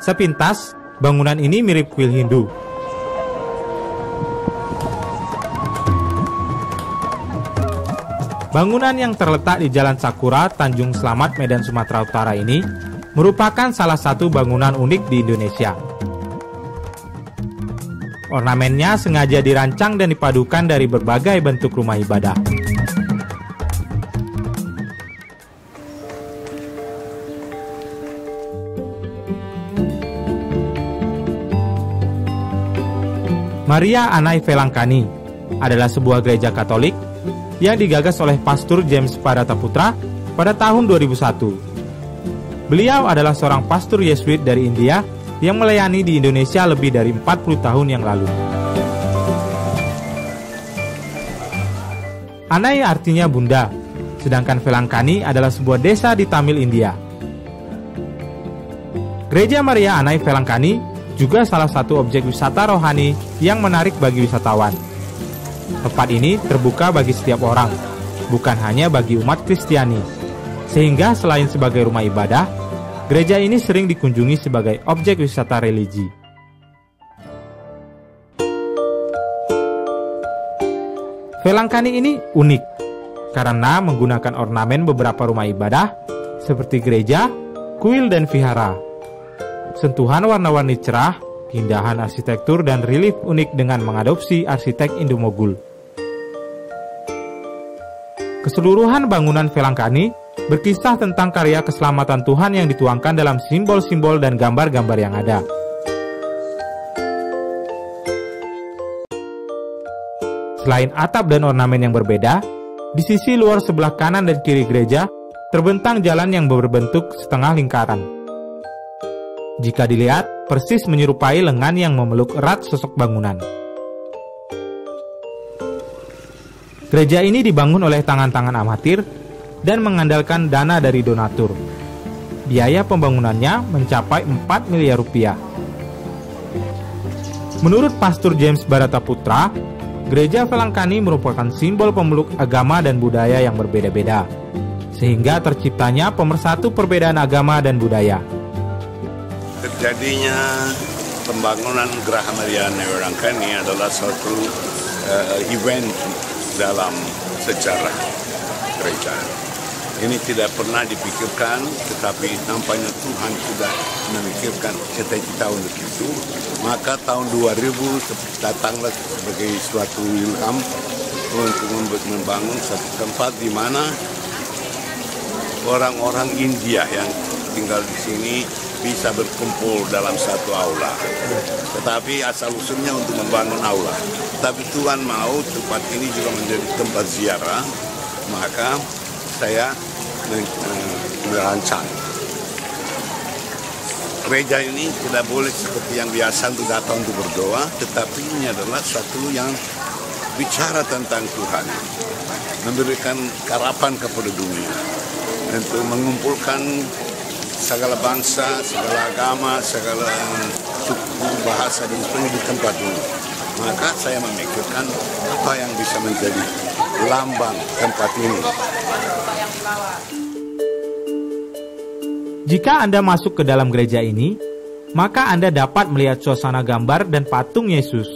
Sepintas, bangunan ini mirip kuil Hindu. Bangunan yang terletak di Jalan Sakura, Tanjung Selamat, Medan, Sumatera Utara ini merupakan salah satu bangunan unik di Indonesia. Ornamennya sengaja dirancang dan dipadukan dari berbagai bentuk rumah ibadah. Maria Anai Velangkani adalah sebuah gereja Katolik yang digagas oleh Pastor James Barataputra pada tahun 2001. Beliau adalah seorang pastor Yesuit dari India yang melayani di Indonesia lebih dari 40 tahun yang lalu. Anai artinya bunda, sedangkan Velangkani adalah sebuah desa di Tamil, India. Gereja Maria Anai Velangkani juga salah satu objek wisata rohani yang menarik bagi wisatawan. Tempat ini terbuka bagi setiap orang, bukan hanya bagi umat Kristiani. Sehingga selain sebagai rumah ibadah, gereja ini sering dikunjungi sebagai objek wisata religi. Velangkani ini unik karena menggunakan ornamen beberapa rumah ibadah seperti gereja, kuil, dan vihara. Sentuhan warna-warni cerah, keindahan arsitektur, dan relief unik dengan mengadopsi arsitek Indo-Mogul. Keseluruhan bangunan Velangkani berkisah tentang karya keselamatan Tuhan yang dituangkan dalam simbol-simbol dan gambar-gambar yang ada. Selain atap dan ornamen yang berbeda, di sisi luar sebelah kanan dan kiri gereja terbentang jalan yang berbentuk setengah lingkaran. Jika dilihat, persis menyerupai lengan yang memeluk erat sosok bangunan. Gereja ini dibangun oleh tangan-tangan amatir dan mengandalkan dana dari donatur. Biaya pembangunannya mencapai 4 miliar rupiah. Menurut Pastor James Barataputra, Gereja Velangkani merupakan simbol pemeluk agama dan budaya yang berbeda-beda, sehingga terciptanya pemersatu perbedaan agama dan budaya. Terjadinya pembangunan Geraha Maria Anai Velangkani adalah suatu event dalam sejarah gereja. Ini tidak pernah dipikirkan, tetapi nampaknya Tuhan sudah memikirkan cita-cita untuk itu. Maka tahun 2000 datanglah sebagai suatu ilham untuk membangun satu tempat di mana orang-orang India yang tinggal di sini bisa berkumpul dalam satu aula. Tetapi asal-usulnya untuk membangun aula. Tapi Tuhan mau tempat ini juga menjadi tempat ziarah, maka saya merancang. Gereja ini tidak boleh seperti yang biasa untuk datang untuk berdoa, tetapi ini adalah satu yang bicara tentang Tuhan, memberikan harapan kepada dunia, untuk mengumpulkan segala bangsa, segala agama, segala suku, bahasa, dan sebagainya di tempat ini. Maka saya memikirkan apa yang bisa menjadi lambang tempat ini. Jika Anda masuk ke dalam gereja ini, maka Anda dapat melihat suasana gambar dan patung Yesus.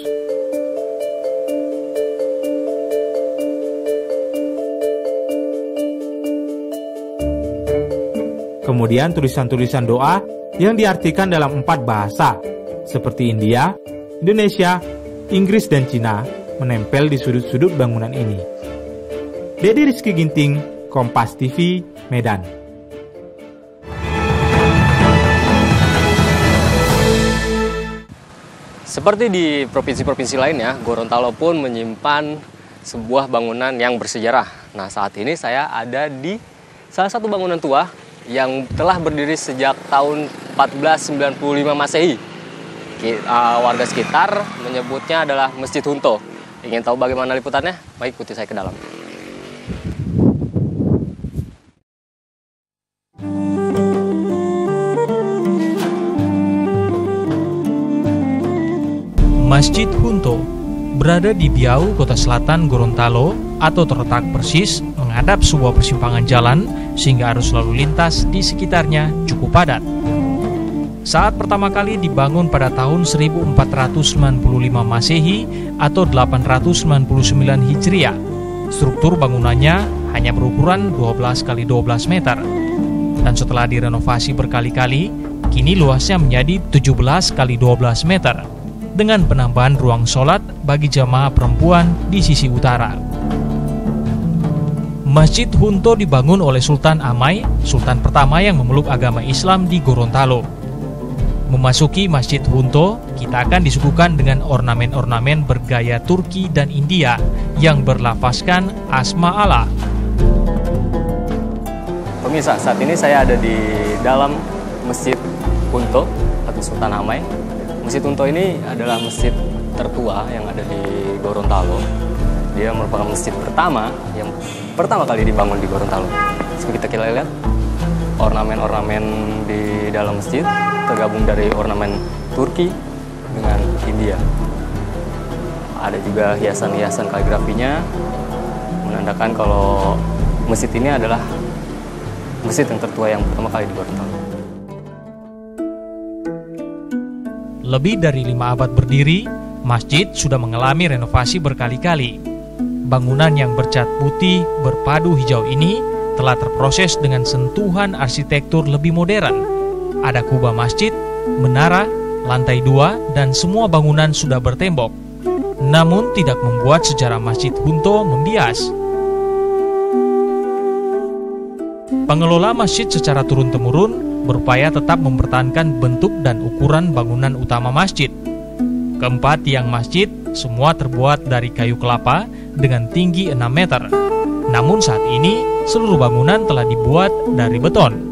Kemudian tulisan-tulisan doa yang diartikan dalam 4 bahasa, seperti India, Indonesia, Inggris, dan Cina, menempel di sudut-sudut bangunan ini. Dedi Rizky Ginting, Kompas TV, Medan. Seperti di provinsi-provinsi lainnya, Gorontalo pun menyimpan sebuah bangunan yang bersejarah. Nah, saat ini saya ada di salah satu bangunan tua yang telah berdiri sejak tahun 1495 Masehi. Warga sekitar menyebutnya adalah Masjid Hunto. Ingin tahu bagaimana liputannya? Baik, ikuti saya ke dalam. Masjid Hunto berada di Biau, Kota Selatan, Gorontalo, atau terletak persis menghadap sebuah persimpangan jalan sehingga arus lalu lintas di sekitarnya cukup padat. Saat pertama kali dibangun pada tahun 1495 Masehi atau 899 Hijriah, struktur bangunannya hanya berukuran 12 x 12 meter. Dan setelah direnovasi berkali-kali, kini luasnya menjadi 17 x 12 meter dengan penambahan ruang sholat bagi jamaah perempuan di sisi utara. Masjid Hunto dibangun oleh Sultan Amai, sultan pertama yang memeluk agama Islam di Gorontalo. Memasuki Masjid Hunto, kita akan disuguhkan dengan ornamen-ornamen bergaya Turki dan India yang berlafazkan Asma Allah. Pemirsa, saat ini saya ada di dalam Masjid Hunto atau Sultan Amai. Masjid Hunto ini adalah masjid tertua yang ada di Gorontalo. Dia merupakan masjid pertama yang pertama kali dibangun di Gorontalo. Seperti kita lihat, ornamen-ornamen di dalam masjid tergabung dari ornamen Turki dengan India. Ada juga hiasan-hiasan kaligrafinya menandakan kalau masjid ini adalah masjid yang tertua yang pertama kali di Gorontalo. Lebih dari 5 abad berdiri, masjid sudah mengalami renovasi berkali-kali. Bangunan yang bercat putih berpadu hijau ini telah terproses dengan sentuhan arsitektur lebih modern. Ada kubah masjid, menara, lantai 2, dan semua bangunan sudah bertembok. Namun tidak membuat sejarah Masjid Hunto membias. Pengelola masjid secara turun-temurun berupaya tetap mempertahankan bentuk dan ukuran bangunan utama masjid. Keempat tiang masjid semua terbuat dari kayu kelapa dengan tinggi 6 meter. Namun saat ini seluruh bangunan telah dibuat dari beton.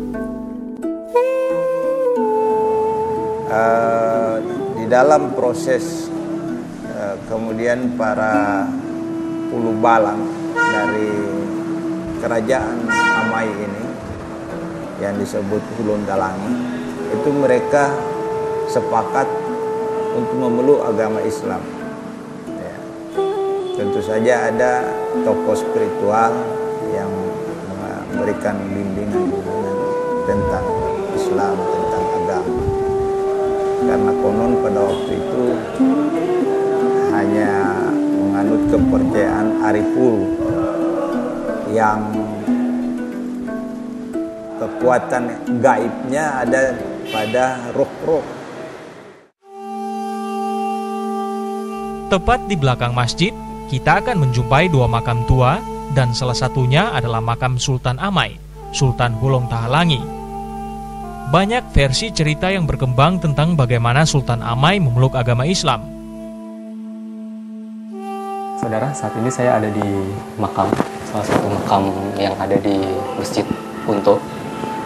Di dalam proses kemudian para ulu balang dari kerajaan Amai ini yang disebut Hulun Dalangi, itu mereka sepakat untuk memeluk agama Islam. Ya. Tentu saja ada tokoh spiritual yang memberikan bimbingan tentang Islam, tentang agama. Karena konon pada waktu itu hanya menganut kepercayaan Arifuru yang kekuatan gaibnya ada pada roh-roh. Tepat di belakang masjid, kita akan menjumpai 2 makam tua dan salah satunya adalah makam Sultan Amai, Sultan Hulong Tahalangi. Banyak versi cerita yang berkembang tentang bagaimana Sultan Amai memeluk agama Islam. Saudara, saat ini saya ada di makam, salah satu makam yang ada di Masjid Hunto.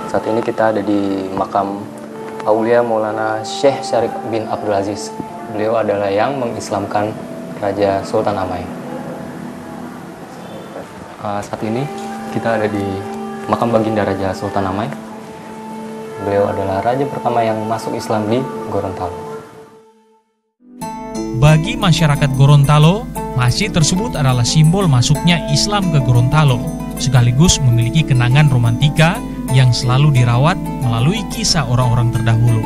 Saat ini kita ada di makam Aulia Maulana Syekh Syarif bin Abdul Aziz. Beliau adalah yang mengislamkan Raja Sultan Amai. Saat ini kita ada di makam baginda Raja Sultan Amai. Beliau adalah raja pertama yang masuk Islam di Gorontalo. Bagi masyarakat Gorontalo, masjid tersebut adalah simbol masuknya Islam ke Gorontalo, sekaligus memiliki kenangan romantika yang selalu dirawat melalui kisah orang-orang terdahulu.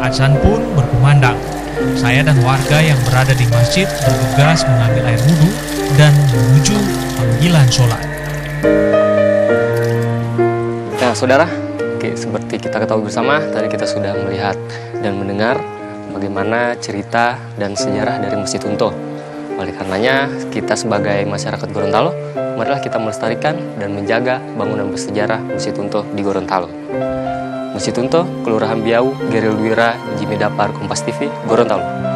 Azan pun berkumandang. Saya dan warga yang berada di masjid bergegas mengambil air wudhu dan menuju panggilan sholat. Nah, saudara, seperti kita ketahui bersama, tadi kita sudah melihat dan mendengar bagaimana cerita dan sejarah dari Masjid Hunto. Oleh karenanya, kita sebagai masyarakat Gorontalo, marilah kita melestarikan dan menjaga bangunan bersejarah Masjid Hunto di Gorontalo. Masjid Hunto, Kelurahan Biau, Geril Dwira, Jimmy Dapar, Kompas TV, Gorontalo.